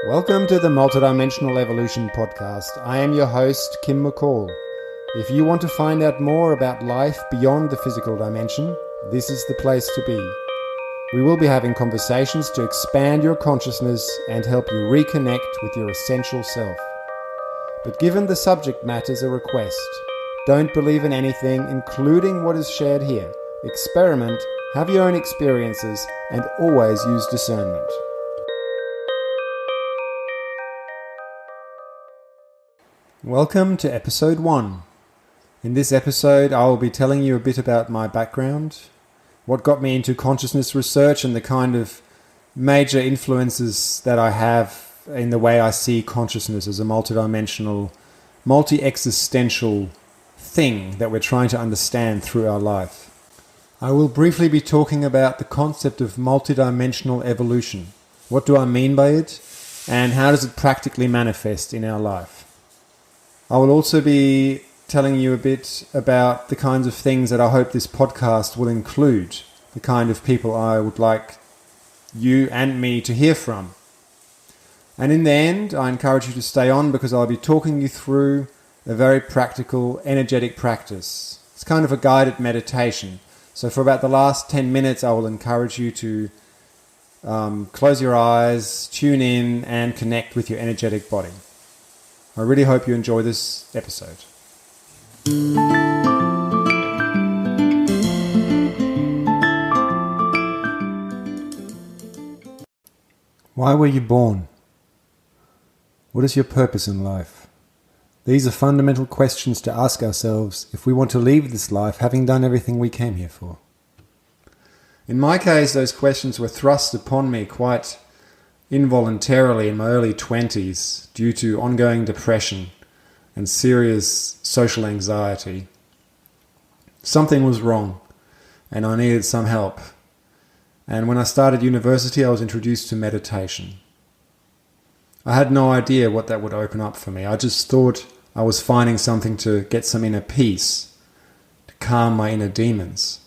Welcome to the Multidimensional Evolution podcast. I am your host, Kim McCaul. If you want to find out more about life beyond the physical dimension, this is the place to be. We will be having conversations to expand your consciousness and help you reconnect with your essential self. But given the subject matter's a request, don't believe in anything, including what is shared here. Experiment, have your own experiences, and always use discernment. Welcome to episode 1. In this episode, I will be telling you a bit about my background, what got me into consciousness research, and the kind of major influences that I have in the way I see consciousness as a multidimensional, multi-existential thing that we're trying to understand through our life. I will briefly be talking about the concept of multidimensional evolution. What do I mean by it, and how does it practically manifest in our life? I will also be telling you a bit about the kinds of things that I hope this podcast will include, the kind of people I would like you and me to hear from. And in the end, I encourage you to stay on because I'll be talking you through a very practical, energetic practice. It's kind of a guided meditation. So for about the last 10 minutes, I will encourage you to close your eyes, tune in, and connect with your energetic body. I really hope you enjoy this episode. Why were you born? What is your purpose in life? These are fundamental questions to ask ourselves if we want to leave this life having done everything we came here for. In my case, those questions were thrust upon me quite involuntarily in my early 20s due to ongoing depression and serious social anxiety. Something was wrong and I needed some help. And when I started university, I was introduced to meditation. I had no idea what that would open up for me. I just thought I was finding something to get some inner peace, to calm my inner demons.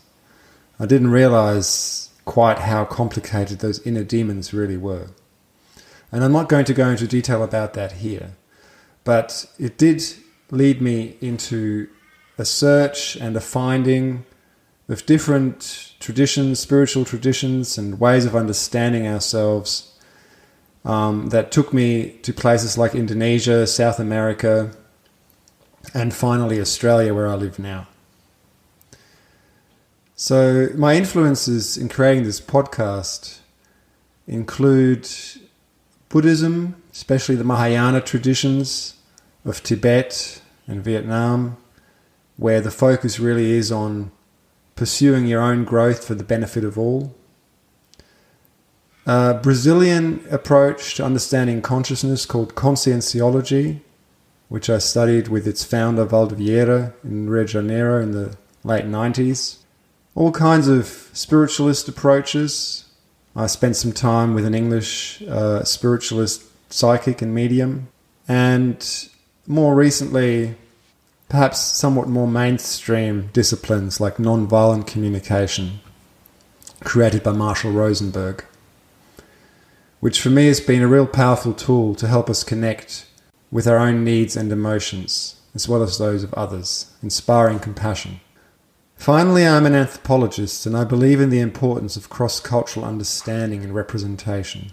I didn't realize quite how complicated those inner demons really were. And I'm not going to go into detail about that here, but it did lead me into a search and a finding of different traditions, spiritual traditions, and ways of understanding ourselves that took me to places like Indonesia, South America, and finally Australia, where I live now. So my influences in creating this podcast include Buddhism, especially the Mahayana traditions of Tibet and Vietnam, where the focus really is on pursuing your own growth for the benefit of all. A Brazilian approach to understanding consciousness called conscienciology, which I studied with its founder Valdo Vieira in Rio de Janeiro in the late 90s. All kinds of spiritualist approaches. I spent some time with an English spiritualist psychic and medium. And more recently, perhaps somewhat more mainstream disciplines like nonviolent communication, created by Marshall Rosenberg, which for me has been a real powerful tool to help us connect with our own needs and emotions, as well as those of others, inspiring compassion. Finally, I'm an anthropologist and I believe in the importance of cross-cultural understanding and representation.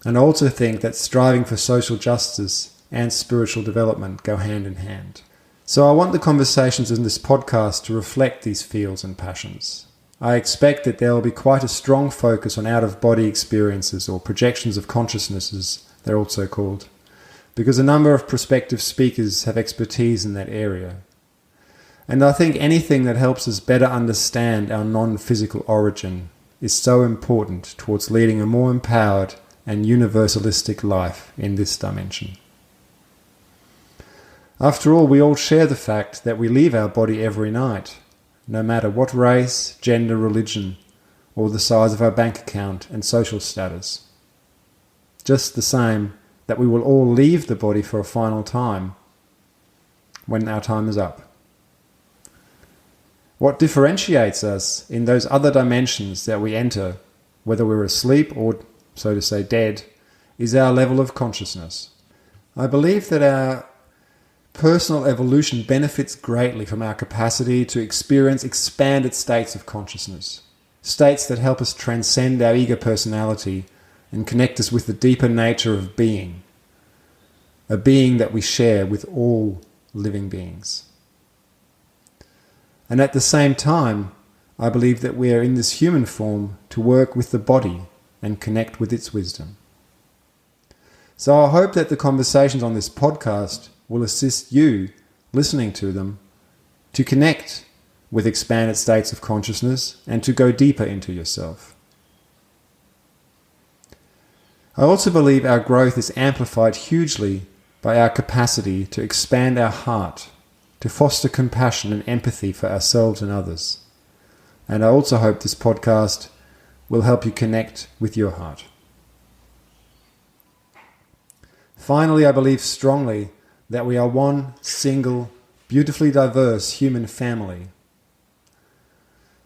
And I also think that striving for social justice and spiritual development go hand in hand. So I want the conversations in this podcast to reflect these fields and passions. I expect that there will be quite a strong focus on out-of-body experiences or projections of consciousness, as they're also called, because a number of prospective speakers have expertise in that area. And I think anything that helps us better understand our non-physical origin is so important towards leading a more empowered and universalistic life in this dimension. After all, we all share the fact that we leave our body every night, no matter what race, gender, religion, or the size of our bank account and social status. Just the same that we will all leave the body for a final time when our time is up. What differentiates us in those other dimensions that we enter, whether we're asleep or, so to say, dead, is our level of consciousness. I believe that our personal evolution benefits greatly from our capacity to experience expanded states of consciousness, states that help us transcend our ego personality and connect us with the deeper nature of being, a being that we share with all living beings. And at the same time, I believe that we are in this human form to work with the body and connect with its wisdom. So I hope that the conversations on this podcast will assist you, listening to them, to connect with expanded states of consciousness and to go deeper into yourself. I also believe our growth is amplified hugely by our capacity to expand our heart, to foster compassion and empathy for ourselves and others. And I also hope this podcast will help you connect with your heart. Finally, I believe strongly that we are one single, beautifully diverse human family.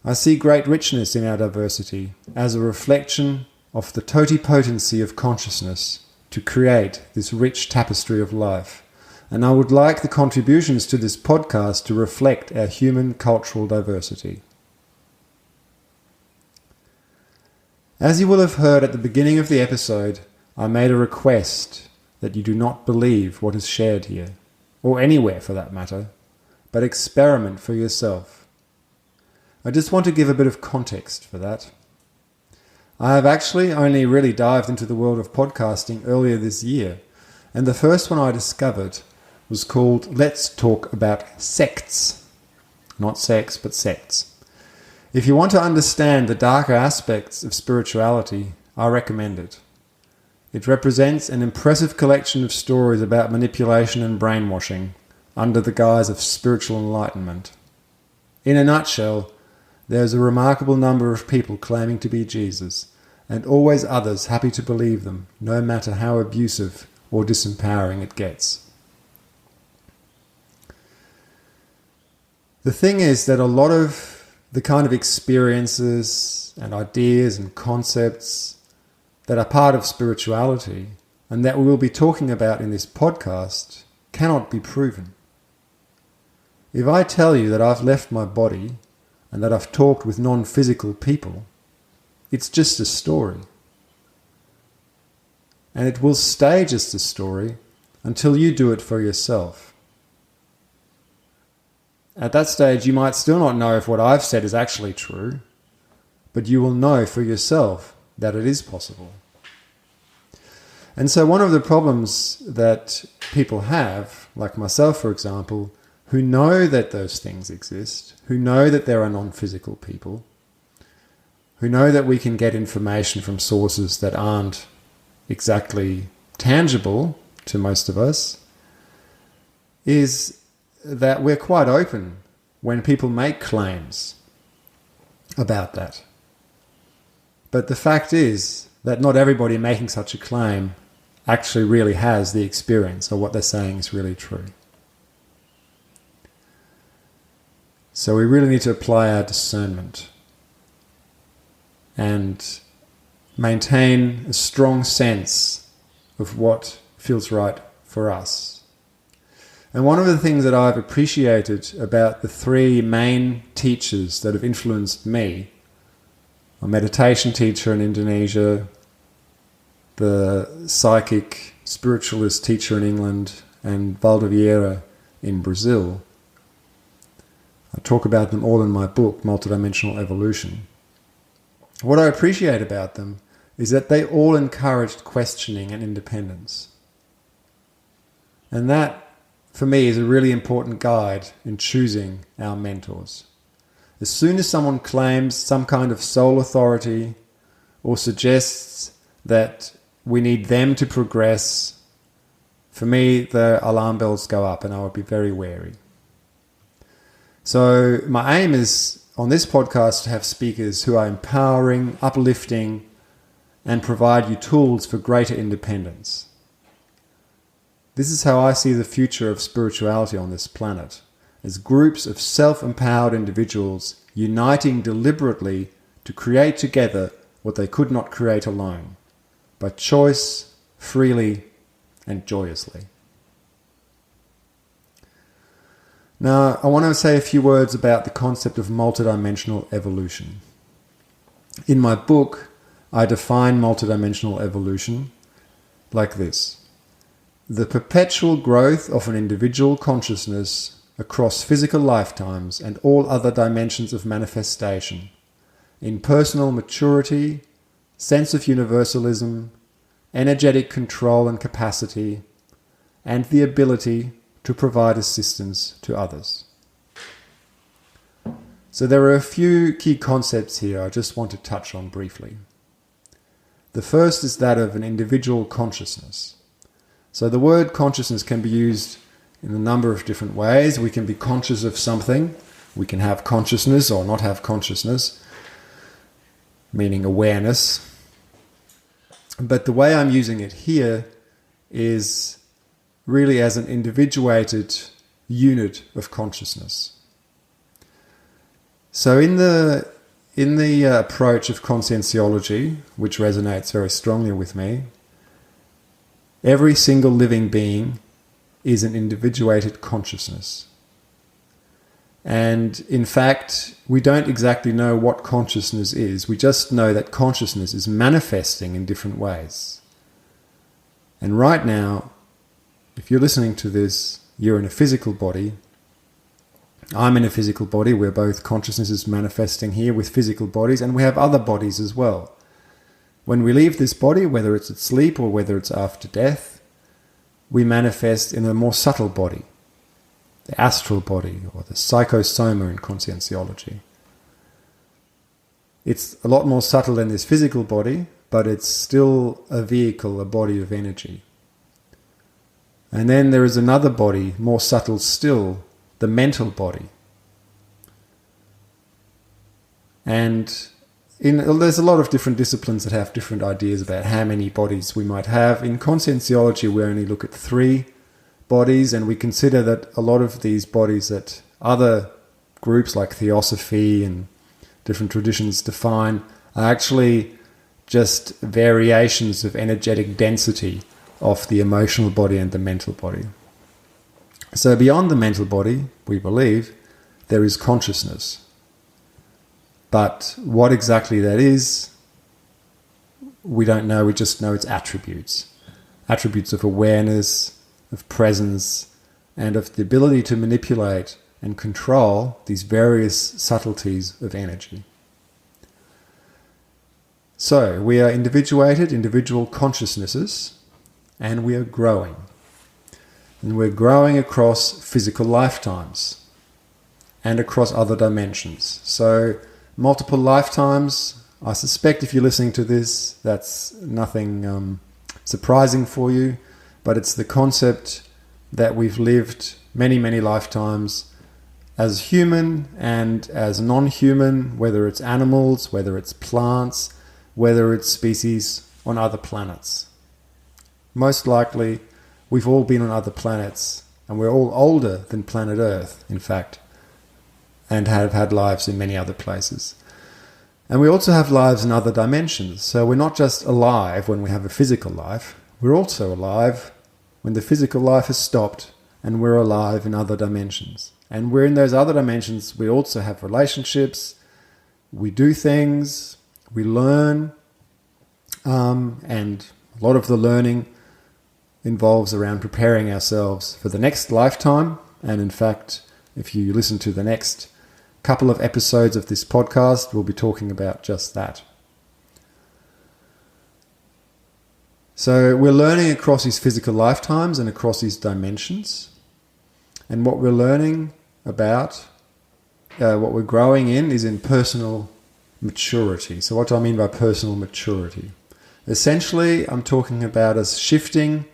I see great richness in our diversity as a reflection of the totipotency of consciousness to create this rich tapestry of life. And I would like the contributions to this podcast to reflect our human cultural diversity. As you will have heard at the beginning of the episode, I made a request that you do not believe what is shared here, or anywhere for that matter, but experiment for yourself. I just want to give a bit of context for that. I have actually only really dived into the world of podcasting earlier this year, and the first one I discovered was called Let's Talk About Sects. Not sex, but sects. If you want to understand the darker aspects of spirituality, I recommend it. It represents an impressive collection of stories about manipulation and brainwashing under the guise of spiritual enlightenment. In a nutshell, there's a remarkable number of people claiming to be Jesus, and always others happy to believe them, no matter how abusive or disempowering it gets. The thing is that a lot of the kind of experiences and ideas and concepts that are part of spirituality and that we will be talking about in this podcast cannot be proven. If I tell you that I've left my body and that I've talked with non-physical people, it's just a story. And it will stay just a story until you do it for yourself. At that stage, you might still not know if what I've said is actually true, but you will know for yourself that it is possible. And so one of the problems that people have, like myself for example, who know that those things exist, who know that there are non-physical people, who know that we can get information from sources that aren't exactly tangible to most of us, is that we're quite open when people make claims about that. But the fact is that not everybody making such a claim actually really has the experience or what they're saying is really true. So we really need to apply our discernment and maintain a strong sense of what feels right for us. And one of the things that I've appreciated about the three main teachers that have influenced me, a meditation teacher in Indonesia, the psychic spiritualist teacher in England, and Vieira in Brazil. I talk about them all in my book, Multidimensional Evolution. What I appreciate about them is that they all encouraged questioning and independence. And that, for me, is a really important guide in choosing our mentors. As soon as someone claims some kind of soul authority or suggests that we need them to progress, for me, the alarm bells go up and I would be very wary. So my aim is, on this podcast, to have speakers who are empowering, uplifting, and provide you tools for greater independence. This is how I see the future of spirituality on this planet, as groups of self-empowered individuals uniting deliberately to create together what they could not create alone, by choice, freely and joyously. Now, I want to say a few words about the concept of multidimensional evolution. In my book, I define multidimensional evolution like this: the perpetual growth of an individual consciousness across physical lifetimes and all other dimensions of manifestation, in personal maturity, sense of universalism, energetic control and capacity, and the ability to provide assistance to others. So there are a few key concepts here I just want to touch on briefly. The first is that of an individual consciousness. So the word consciousness can be used in a number of different ways. We can be conscious of something. We can have consciousness or not have consciousness, meaning awareness. But the way I'm using it here is really as an individuated unit of consciousness. So in the approach of conscientiology, which resonates very strongly with me, every single living being is an individuated consciousness. And in fact, we don't exactly know what consciousness is. We just know that consciousness is manifesting in different ways. And right now, if you're listening to this, you're in a physical body. I'm in a physical body. We're both consciousnesses manifesting here with physical bodies, and we have other bodies as well. When we leave this body, whether it's at sleep or whether it's after death, we manifest in a more subtle body, the astral body or the psychosoma in conscientiology. It's a lot more subtle than this physical body, but it's still a vehicle, a body of energy. And then there is another body, more subtle still, the mental body. And there's a lot of different disciplines that have different ideas about how many bodies we might have. In conscientiology, we only look at 3 bodies, and we consider that a lot of these bodies that other groups like Theosophy and different traditions define are actually just variations of energetic density of the emotional body and the mental body. So beyond the mental body, we believe, there is consciousness. But what exactly that is, we don't know. We just know its attributes. Attributes of awareness, of presence, and of the ability to manipulate and control these various subtleties of energy. So, we are individuated, individual consciousnesses, and we are growing. And we're growing across physical lifetimes and across other dimensions. So, multiple lifetimes, I suspect if you're listening to this, that's nothing surprising for you, but it's the concept that we've lived many, many lifetimes as human and as non-human, whether it's animals, whether it's plants, whether it's species on other planets. Most likely, we've all been on other planets, and we're all older than planet Earth, in fact, and have had lives in many other places. And we also have lives in other dimensions. So we're not just alive when we have a physical life, we're also alive when the physical life has stopped and we're alive in other dimensions. And we're in those other dimensions, we also have relationships, we do things, we learn, and a lot of the learning involves around preparing ourselves for the next lifetime. And in fact, if you listen to the next couple of episodes of this podcast, we'll be talking about just that. So we're learning across these physical lifetimes and across these dimensions. And what we're learning about, what we're growing in, is in personal maturity. So what do I mean by personal maturity? Essentially, I'm talking about us shifting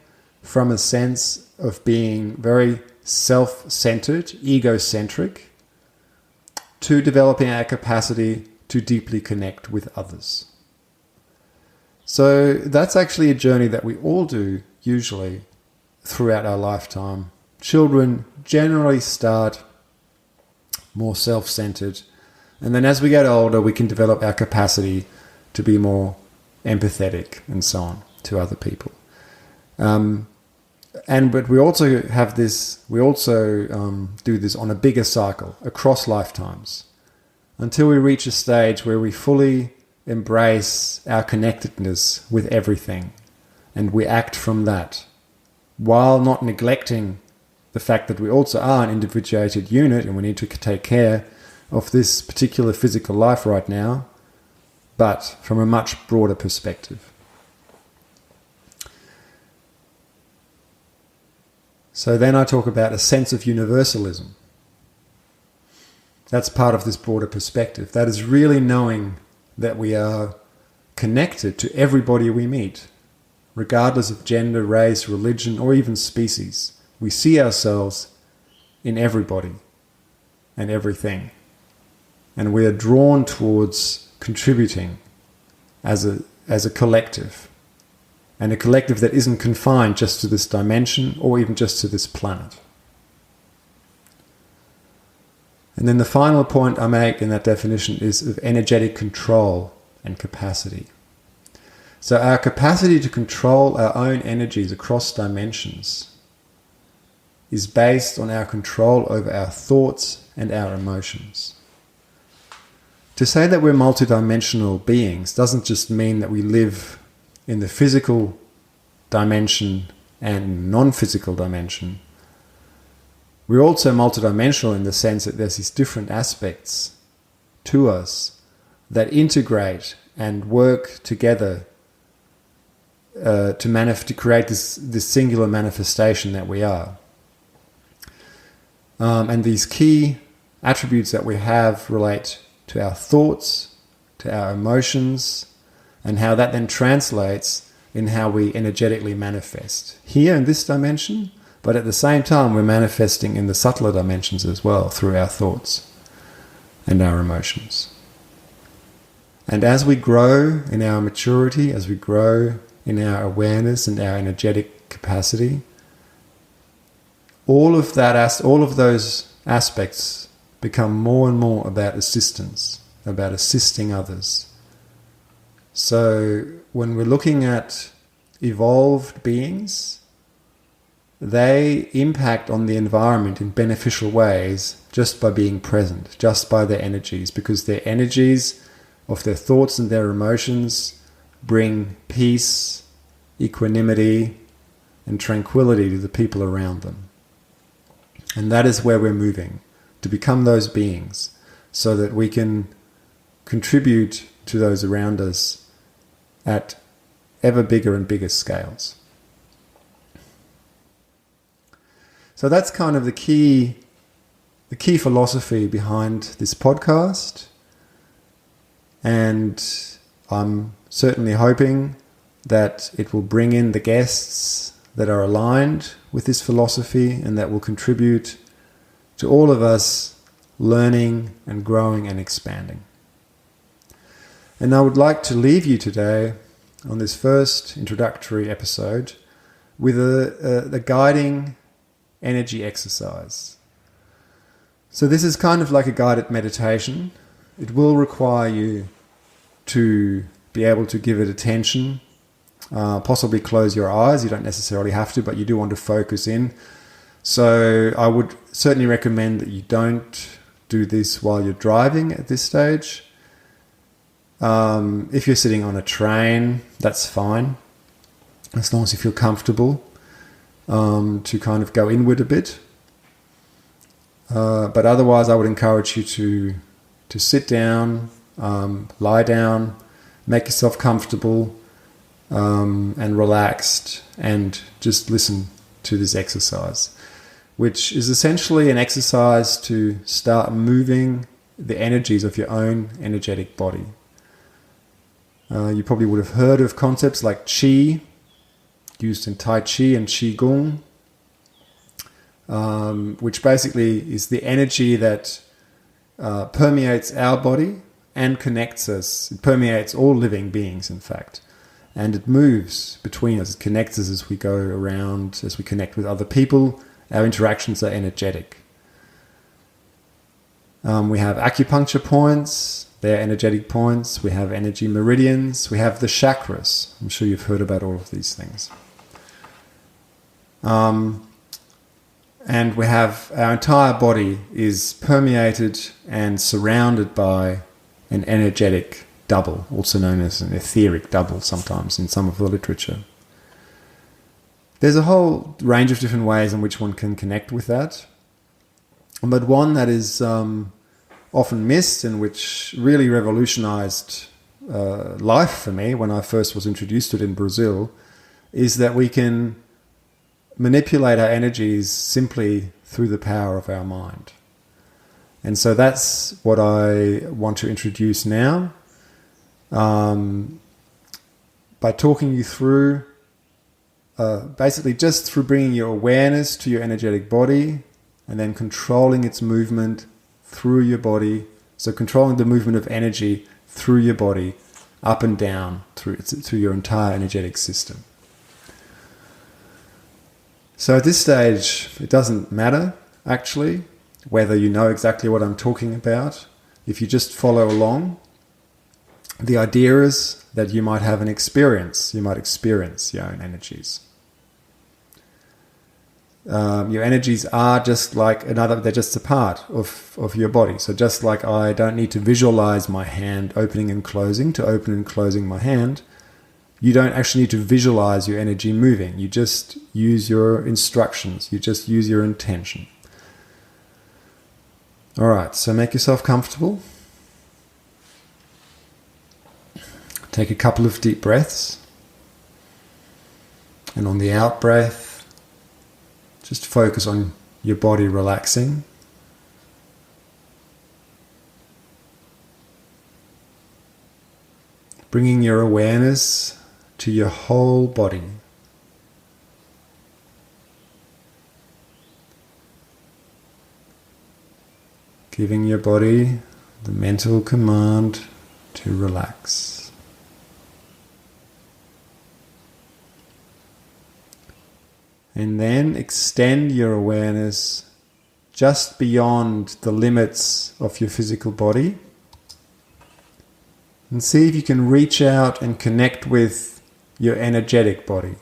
from a sense of being very self-centered, egocentric, to developing our capacity to deeply connect with others. So that's actually a journey that we all do, usually, throughout our lifetime. Children generally start more self-centered, and then as we get older, we can develop our capacity to be more empathetic and so on to other people. But we also have this. We also do this on a bigger cycle across lifetimes, until we reach a stage where we fully embrace our connectedness with everything, and we act from that, while not neglecting the fact that we also are an individuated unit and we need to take care of this particular physical life right now, but from a much broader perspective. So then I talk about a sense of universalism. That's part of this broader perspective. That is really knowing that we are connected to everybody we meet, regardless of gender, race, religion, or even species. We see ourselves in everybody and everything. And we are drawn towards contributing as a collective. And a collective that isn't confined just to this dimension or even just to this planet. And then the final point I make in that definition is of energetic control and capacity. So our capacity to control our own energies across dimensions is based on our control over our thoughts and our emotions. To say that we're multidimensional beings doesn't just mean that we live in the physical dimension and non-physical dimension. We're also multidimensional in the sense that there's these different aspects to us that integrate and work together to create this singular manifestation that we are. And these key attributes that we have relate to our thoughts, to our emotions, and how that then translates in how we energetically manifest here in this dimension, but at the same time we're manifesting in the subtler dimensions as well through our thoughts and our emotions. And as we grow in our maturity, as we grow in our awareness and our energetic capacity, all of those aspects become more and more about assistance, about assisting others. So when we're looking at evolved beings, they impact on the environment in beneficial ways just by being present, just by their energies, because their energies of their thoughts and their emotions bring peace, equanimity, and tranquility to the people around them. And that is where we're moving, to become those beings, so that we can contribute to those around us at ever bigger and bigger scales. So that's kind of the key philosophy behind this podcast. And I'm certainly hoping that it will bring in the guests that are aligned with this philosophy and that will contribute to all of us learning and growing and expanding. And I would like to leave you today on this first introductory episode with a guiding energy exercise. So this is kind of like a guided meditation. It will require you to be able to give it attention, possibly close your eyes. You don't necessarily have to, but you do want to focus in. So I would certainly recommend that you don't do this while you're driving at this stage. If you're sitting on a train, that's fine, as long as you feel comfortable to kind of go inward a bit. But otherwise, I would encourage you to sit down, lie down, make yourself comfortable and relaxed, and just listen to this exercise, which is essentially an exercise to start moving the energies of your own energetic body. You probably would have heard of concepts like Qi, used in Tai Chi and Qigong, which basically is the energy that permeates our body and connects us. It permeates all living beings, in fact. And it moves between us. It connects us as we go around, as we connect with other people. Our interactions are energetic. We have acupuncture points. They're energetic points. We have energy meridians. We have the chakras. I'm sure you've heard about all of these things. And we have our entire body is permeated and surrounded by an energetic double, also known as an etheric double sometimes in some of the literature. There's a whole range of different ways in which one can connect with that. But one that is often missed and which really revolutionized life for me when I first was introduced to it in Brazil is that we can manipulate our energies simply through the power of our mind. And so that's what I want to introduce now. By talking you through, basically just through bringing your awareness to your energetic body and then controlling its movement through your body. So controlling the movement of energy through your body, up and down, through your entire energetic system. So at this stage, it doesn't matter, actually, whether you know exactly what I'm talking about. If you just follow along, the idea is that you might have an experience. You might experience your own energies. Your energies are just like they're just a part of your body. So just like I don't need to visualize my hand opening and closing to open and closing my hand, you don't actually need to visualize your energy moving. You just use your instructions. You just use your intention. All right, so make yourself comfortable. Take a couple of deep breaths. And on the out breath, just focus on your body relaxing. Bringing your awareness to your whole body. Giving your body the mental command to relax. And then extend your awareness just beyond the limits of your physical body. And see if you can reach out and connect with your energetic body,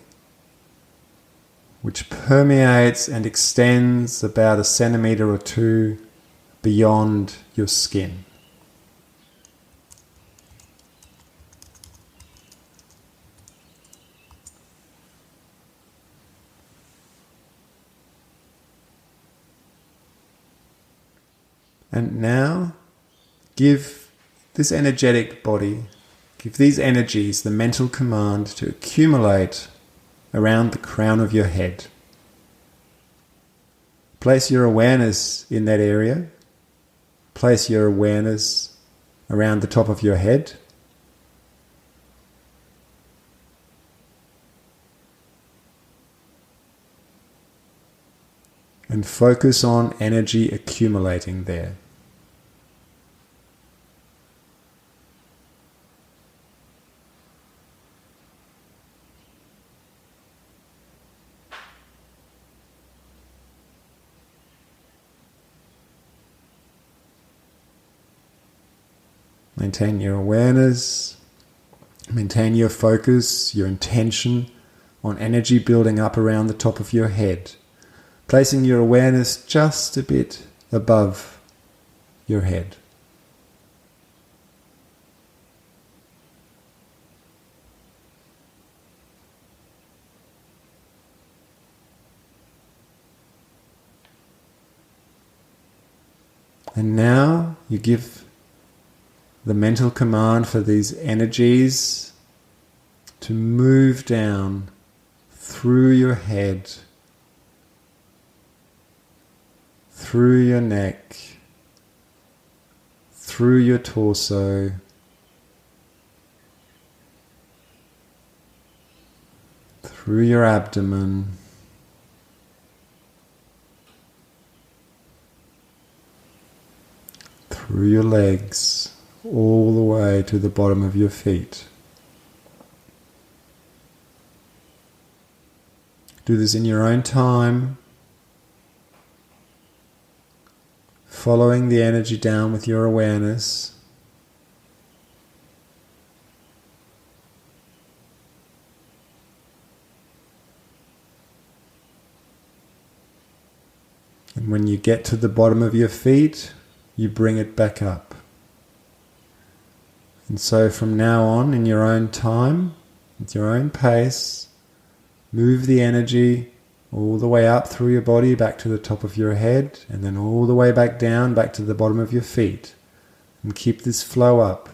which permeates and extends about 1 centimeter or 2 beyond your skin. And now give this energetic body, give these energies the mental command to accumulate around the crown of your head. Place your awareness in that area. Place your awareness around the top of your head. And focus on energy accumulating there. Maintain your awareness, maintain your focus, your intention on energy building up around the top of your head, placing your awareness just a bit above your head. And now you give the mental command for these energies to move down through your head, through your neck, through your torso, through your abdomen, through your legs, all the way to the bottom of your feet. Do this in your own time, following the energy down with your awareness. And when you get to the bottom of your feet, you bring it back up. And so from now on, in your own time, at your own pace, move the energy all the way up through your body, back to the top of your head, and then all the way back down, back to the bottom of your feet. And keep this flow up.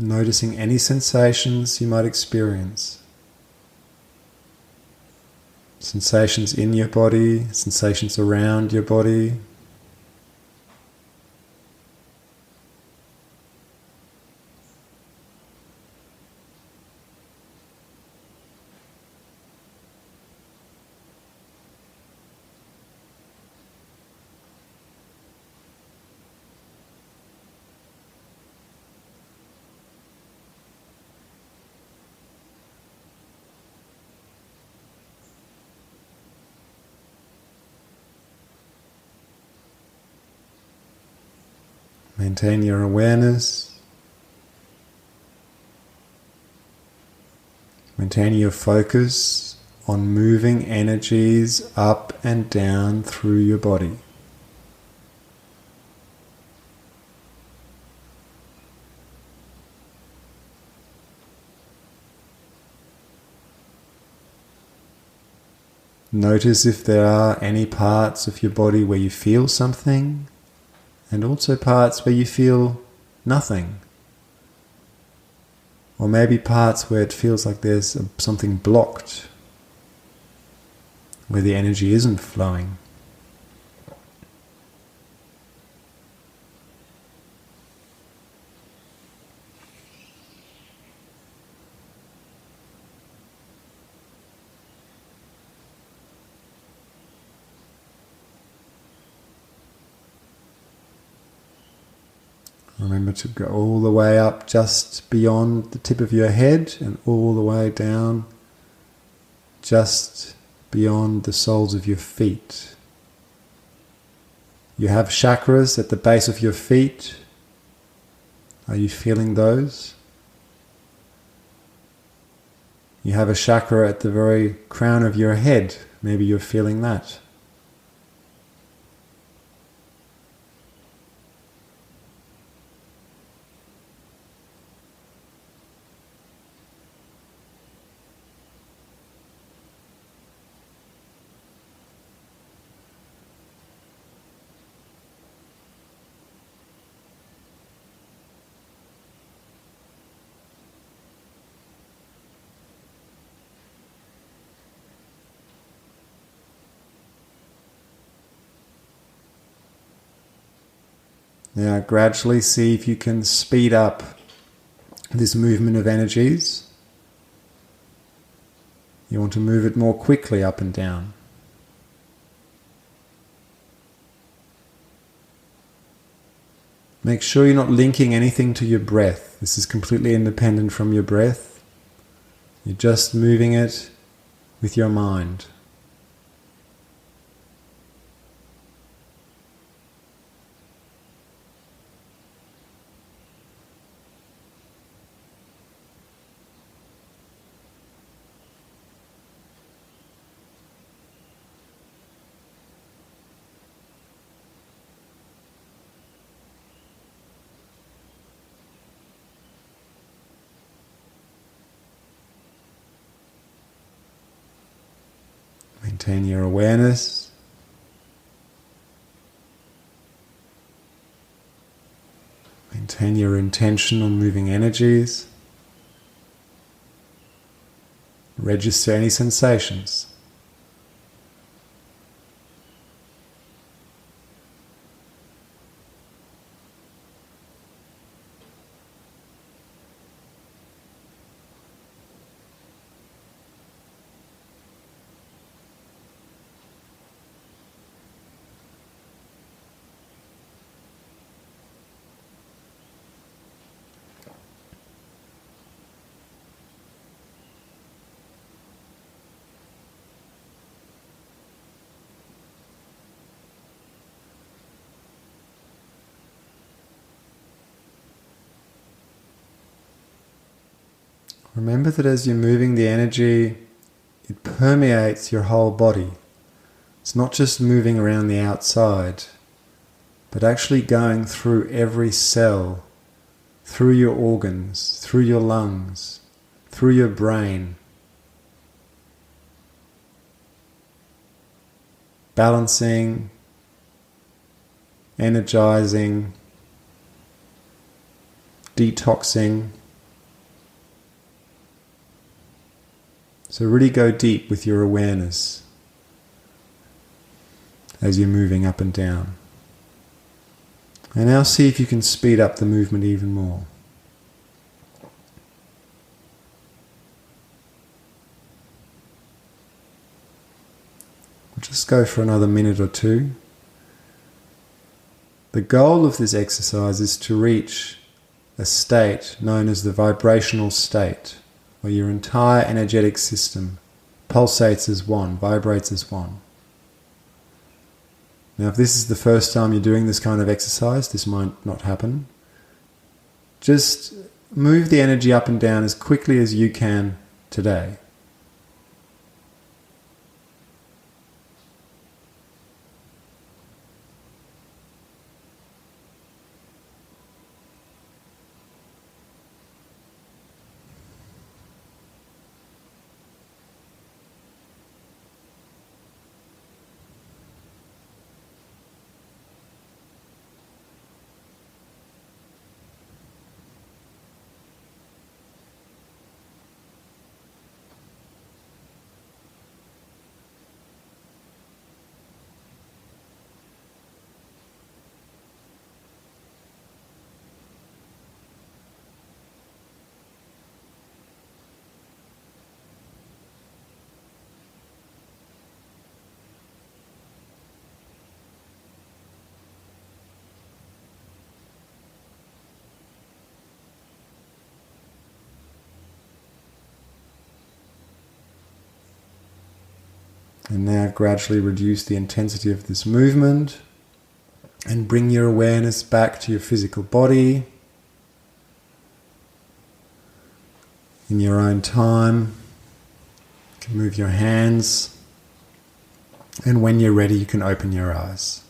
Noticing any sensations you might experience. Sensations in your body, sensations around your body. Maintain your awareness. Maintain your focus on moving energies up and down through your body. Notice if there are any parts of your body where you feel something, and also parts where you feel nothing. Or maybe parts where it feels like there's something blocked, where the energy isn't flowing. Remember to go all the way up just beyond the tip of your head and all the way down just beyond the soles of your feet. You have chakras at the base of your feet. Are you feeling those? You have a chakra at the very crown of your head. Maybe you're feeling that. Now gradually see if you can speed up this movement of energies. You want to move it more quickly up and down. Make sure you're not linking anything to your breath. This is completely independent from your breath. You're just moving it with your mind. Maintain your awareness. Maintain your intention on moving energies. Register any sensations. remember that as you're moving the energy, it permeates your whole body. It's not just moving around the outside, but actually going through every cell, through your organs, through your lungs, through your brain. Balancing, energizing, detoxing. So really go deep with your awareness as you're moving up and down. And now see if you can speed up the movement even more. Just go for another minute or two. The goal of this exercise is to reach a state known as the vibrational state, where your entire energetic system pulsates as one, vibrates as one. Now, if this is the first time you're doing this kind of exercise, this might not happen. Just move the energy up and down as quickly as you can today. And now gradually reduce the intensity of this movement and bring your awareness back to your physical body in your own time. You can move your hands, and when you're ready, you can open your eyes.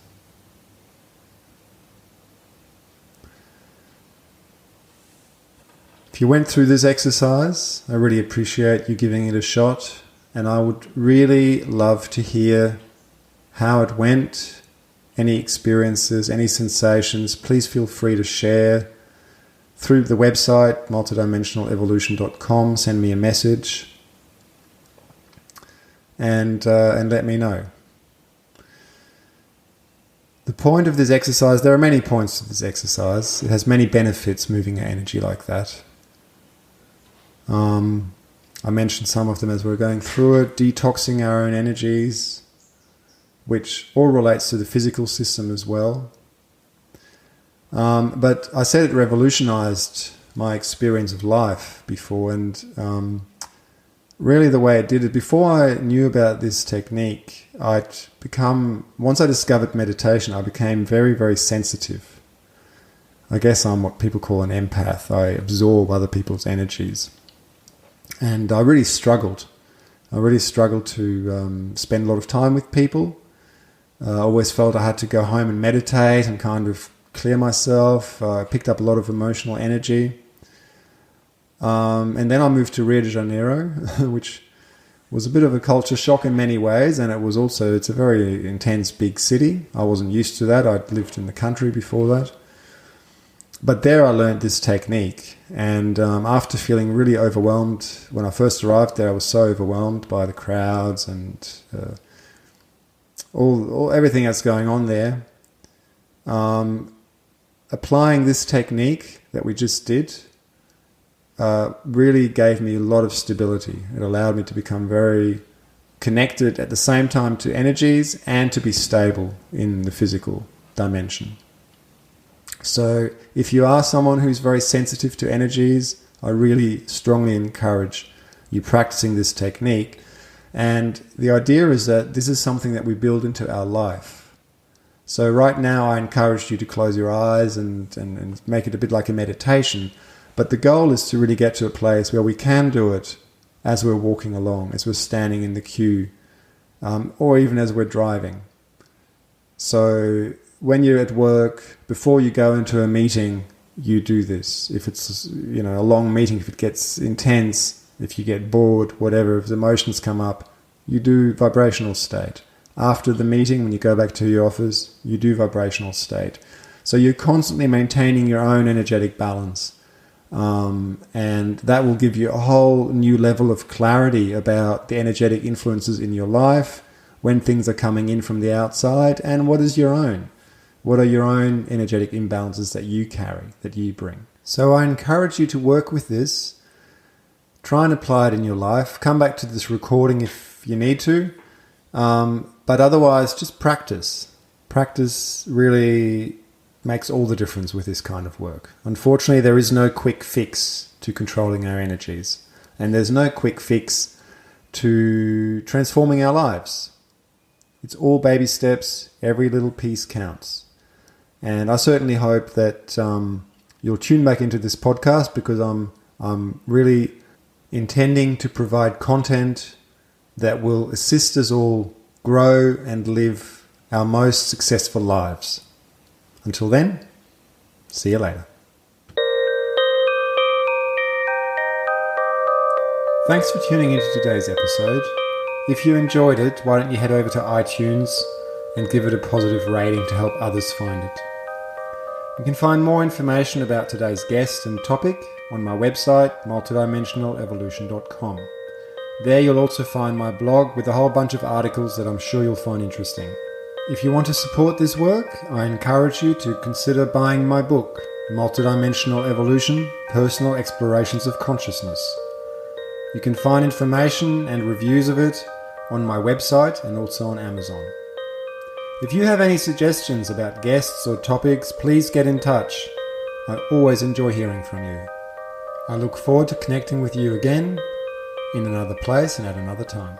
If you went through this exercise, I really appreciate you giving it a shot. And I would really love to hear how it went, any experiences, any sensations. Please feel free to share through the website, multidimensionalevolution.com. Send me a message and let me know. The point of this exercise, there are many points to this exercise. It has many benefits, moving our energy like that. I mentioned some of them as we're going through it. Detoxing our own energies, which all relates to the physical system as well. But I said it revolutionized my experience of life before, and really the way it did it, before I knew about this technique, once I discovered meditation, I became very, very sensitive. I guess I'm what people call an empath. I absorb other people's energies. And I really struggled. To spend a lot of time with people. I always felt I had to go home and meditate and kind of clear myself. I picked up a lot of emotional energy. And then I moved to Rio de Janeiro, which was a bit of a culture shock in many ways. And it's a very intense, big city. I wasn't used to that. I'd lived in the country before that. But there I learned this technique, and after feeling really overwhelmed, when I first arrived there, I was so overwhelmed by the crowds and everything that's going on there. Applying this technique that we just did really gave me a lot of stability. It allowed me to become very connected at the same time to energies and to be stable in the physical dimension. So if you are someone who's very sensitive to energies, I really strongly encourage you practicing this technique. And the idea is that this is something that we build into our life. So right now I encourage you to close your eyes and make it a bit like a meditation. But the goal is to really get to a place where we can do it as we're walking along, as we're standing in the queue, or even as we're driving. So when you're at work, before you go into a meeting, you do this. If it's a long meeting, if it gets intense, if you get bored, whatever, if emotions come up, you do vibrational state. After the meeting, when you go back to your office, you do vibrational state. So you're constantly maintaining your own energetic balance. And that will give you a whole new level of clarity about the energetic influences in your life, when things are coming in from the outside, and what is your own. What are your own energetic imbalances that you carry, that you bring? So I encourage you to work with this. Try and apply it in your life. Come back to this recording if you need to. But otherwise, just practice. Practice really makes all the difference with this kind of work. Unfortunately, there is no quick fix to controlling our energies. And there's no quick fix to transforming our lives. It's all baby steps. Every little piece counts. And I certainly hope that you'll tune back into this podcast, because I'm really intending to provide content that will assist us all grow and live our most successful lives. Until then, see you later. Thanks for tuning into today's episode. If you enjoyed it, why don't you head over to iTunes and give it a positive rating to help others find it. You can find more information about today's guest and topic on my website, multidimensionalevolution.com. There you'll also find my blog with a whole bunch of articles that I'm sure you'll find interesting. If you want to support this work, I encourage you to consider buying my book, Multidimensional Evolution, Personal Explorations of Consciousness. You can find information and reviews of it on my website and also on Amazon. If you have any suggestions about guests or topics, please get in touch. I always enjoy hearing from you. I look forward to connecting with you again in another place and at another time.